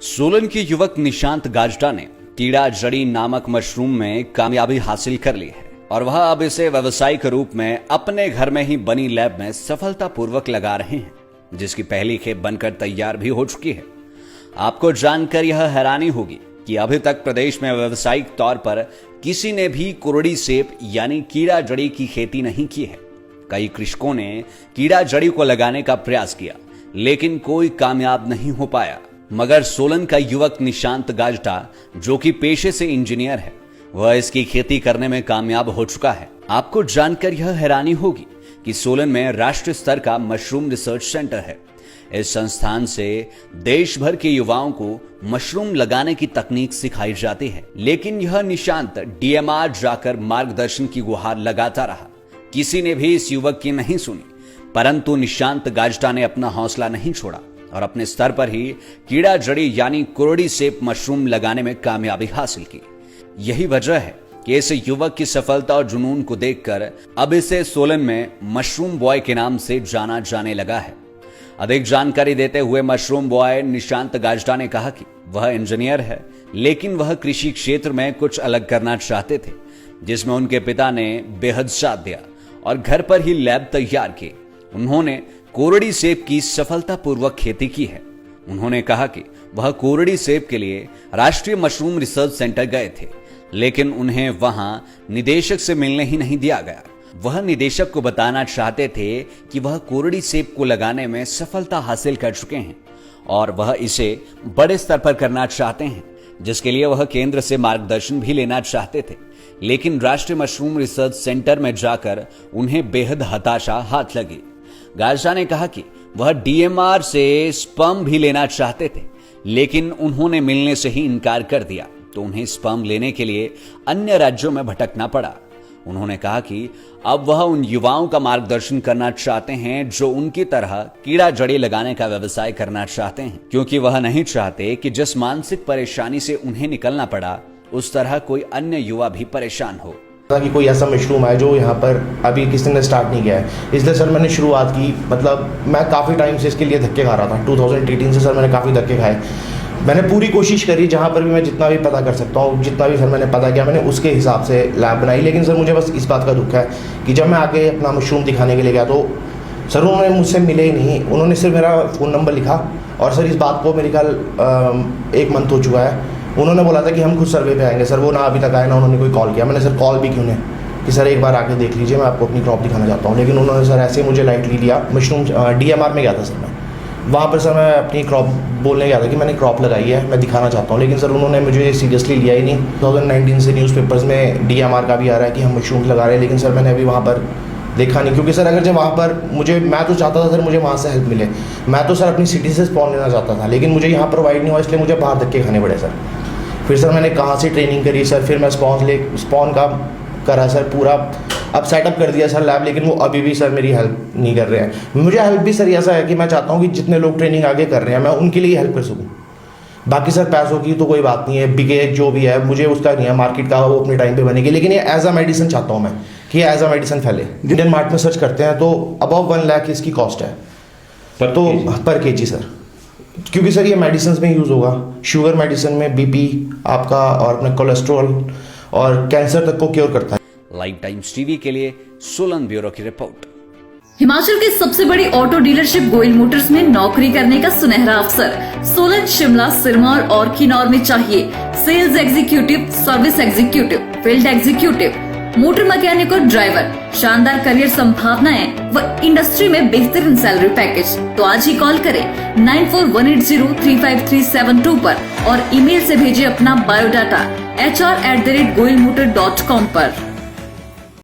सोलन के युवक निशांत गाजटा ने कीड़ा जड़ी नामक मशरूम में कामयाबी हासिल कर ली है और वह अब इसे व्यावसायिक रूप में अपने घर में ही बनी लैब में सफलतापूर्वक लगा रहे हैं, जिसकी पहली खेप बनकर तैयार भी हो चुकी है। आपको जानकर यह हैरानी होगी कि अभी तक प्रदेश में व्यावसायिक तौर पर किसी ने भी कुरड़ी सेब यानी कीड़ा जड़ी की खेती नहीं की है। कई कृषकों ने कीड़ा जड़ी को लगाने का प्रयास किया, लेकिन कोई कामयाब नहीं हो पाया। मगर सोलन का युवक निशांत गाजटा, जो कि पेशे से इंजीनियर है, वह इसकी खेती करने में कामयाब हो चुका है। आपको जानकर यह हैरानी होगी कि सोलन में राष्ट्रीय स्तर का मशरूम रिसर्च सेंटर है। इस संस्थान से देश भर के युवाओं को मशरूम लगाने की तकनीक सिखाई जाती है, लेकिन यह निशांत डीएमआर जाकर मार्गदर्शन की गुहार लगाता रहा। किसी ने भी इस युवक की नहीं सुनी, परंतु निशांत गाजटा ने अपना हौसला नहीं छोड़ा और अपने स्तर पर ही कीड़ा जड़ी यानी कुरड़ी सेब मशरूम लगाने में कामयाबी हासिल की। यही वजह है कि इस युवक की सफलता और जुनून को देखकर अब इसे सोलन में मशरूम बॉय के नाम से जाना जाने लगा है। अधिक जानकारी देते हुए मशरूम बॉय निशांत गाजटा ने कहा कि वह इंजीनियर है, लेकिन वह कृषि क्षेत्र में कुछ अलग करना चाहते थे, जिसमें उनके पिता ने बेहद साथ दिया और घर पर ही लैब तैयार की। उन्होंने कोरड़ी सेब की सफलतापूर्वक खेती की है। उन्होंने कहा कि वह कोरड़ी सेब के लिए राष्ट्रीय मशरूम रिसर्च सेंटर गए थे, लेकिन उन्हें वहां निदेशक से मिलने ही नहीं दिया गया। वह निदेशक को बताना चाहते थे कि वह कोरड़ी सेब को लगाने में सफलता हासिल कर चुके हैं और वह इसे बड़े स्तर पर करना चाहते हैं, जिसके लिए वह केंद्र से मार्गदर्शन भी लेना चाहते थे। लेकिन राष्ट्रीय मशरूम रिसर्च सेंटर में जाकर उन्हें बेहद हताशा हाथ लगी। गाजटा ने कहा कि वह डीएमआर से स्पर्म भी लेना चाहते थे, लेकिन उन्होंने मिलने से ही इनकार कर दिया, तो उन्हें स्पर्म लेने के लिए अन्य राज्यों में भटकना पड़ा। उन्होंने कहा कि अब वह उन युवाओं का मार्गदर्शन करना चाहते हैं जो उनकी तरह कीड़ा जड़ी लगाने का व्यवसाय करना चाहते हैं, क्योंकि वह नहीं चाहते कि जिस मानसिक परेशानी से उन्हें निकलना पड़ा, उस तरह कोई अन्य युवा भी परेशान हो। कि कोई ऐसा मशरूम है जो यहाँ पर अभी किसी ने स्टार्ट नहीं किया है, इसलिए सर मैंने शुरुआत की। मतलब मैं काफ़ी टाइम से इसके लिए धक्के खा रहा था। 2018 से सर मैंने काफ़ी धक्के खाए। मैंने पूरी कोशिश करी, जहाँ पर भी मैं जितना भी पता कर सकता हूँ, जितना भी सर मैंने पता किया, मैंने उसके हिसाब से लैब बनाई। लेकिन सर मुझे बस इस बात का दुख है कि जब मैं आगे अपना मशरूम दिखाने के लिए गया तो सर उन्होंने मुझसे मिले ही नहीं। उन्होंने सिर्फ मेरा फ़ोन नंबर लिखा और सर इस बात को मेरे ख्याल 1 मंथ हो चुका है। उन्होंने बोला था कि हम खुद सर्वे पे आएंगे सर, वो ना अभी तक आए ना उन्होंने कोई कॉल किया। मैंने सर कॉल भी क्यों नहीं कि सर एक बार आके देख लीजिए, मैं आपको अपनी क्रॉप दिखाना चाहता हूँ। लेकिन उन्होंने सर ऐसे ही मुझे लाइटली लिया। मशरूम डीएमआर में गया था सर मैं, वहाँ पर सर मैं अपनी क्रॉप बोलने गया था कि मैंने क्रॉप लगाई है, मैं दिखाना चाहता हूँ। लेकिन सर उन्होंने मुझे सीरियसली लिया ही नहीं। 2019 से न्यूज़पेपर्स में डीएमआर का भी आ रहा है कि हम मशरूम लगा रहे हैं, लेकिन सर मैंने अभी वहाँ पर देखा नहीं। क्योंकि सर अगर जब वहाँ पर मैं तो चाहता था सर मुझे वहाँ से हेल्प मिले। मैं तो सर अपनी सिटी से स्पॉन लेना चाहता था, लेकिन मुझे यहाँ प्रोवाइड नहीं हुआ, इसलिए मुझे बाहर धक्के खाने पड़े सर। फिर सर मैंने कहाँ से ट्रेनिंग करी सर, फिर मैं स्पॉन का करा सर पूरा। अब सेटअप कर दिया सर लैब, लेकिन वो अभी भी सर मेरी हेल्प नहीं कर रहे हैं। मुझे हेल्प भी सर ऐसा है कि मैं चाहता हूँ कि जितने लोग ट्रेनिंग आगे कर रहे हैं मैं उनके लिए हेल्प कर सकूँ। बाकी सर पैसों की तो कोई बात नहीं है, बिके जो भी है मुझे उसका नहीं है, मार्केट का वो अपने टाइम पे बनेगी। लेकिन ये एज अ मेडिसिन चाहता हूँ मैं कि एज अ मेडिसिन फैले। इंडियन मार्केट में सर्च करते हैं तो अबव 1 लाख इसकी कॉस्ट है पर केजी सर, क्योंकि सर ये मेडिसिन में यूज़ होगा। शुगर मेडिसिन में बीपी आपका और अपने कोलेस्ट्रॉल और कैंसर तक को क्योर करता है। लाइव टाइम्स टीवी के लिए सोलन ब्यूरो की रिपोर्ट। हिमाचल की सबसे बड़ी ऑटो डीलरशिप गोयल मोटर्स में नौकरी करने का सुनहरा अवसर सोलन, शिमला, सिरमौर और किन्नौर में चाहिए sales executive, service executive, field executive, motor mechanic और ड्राइवर। शानदार करियर संभावनाएं व इंडस्ट्री में बेहतरीन सैलरी पैकेज। तो आज ही कॉल करें 9418035372 पर और ईमेल से भेजिए अपना बायोडाटा hr@goilmotor.com पर।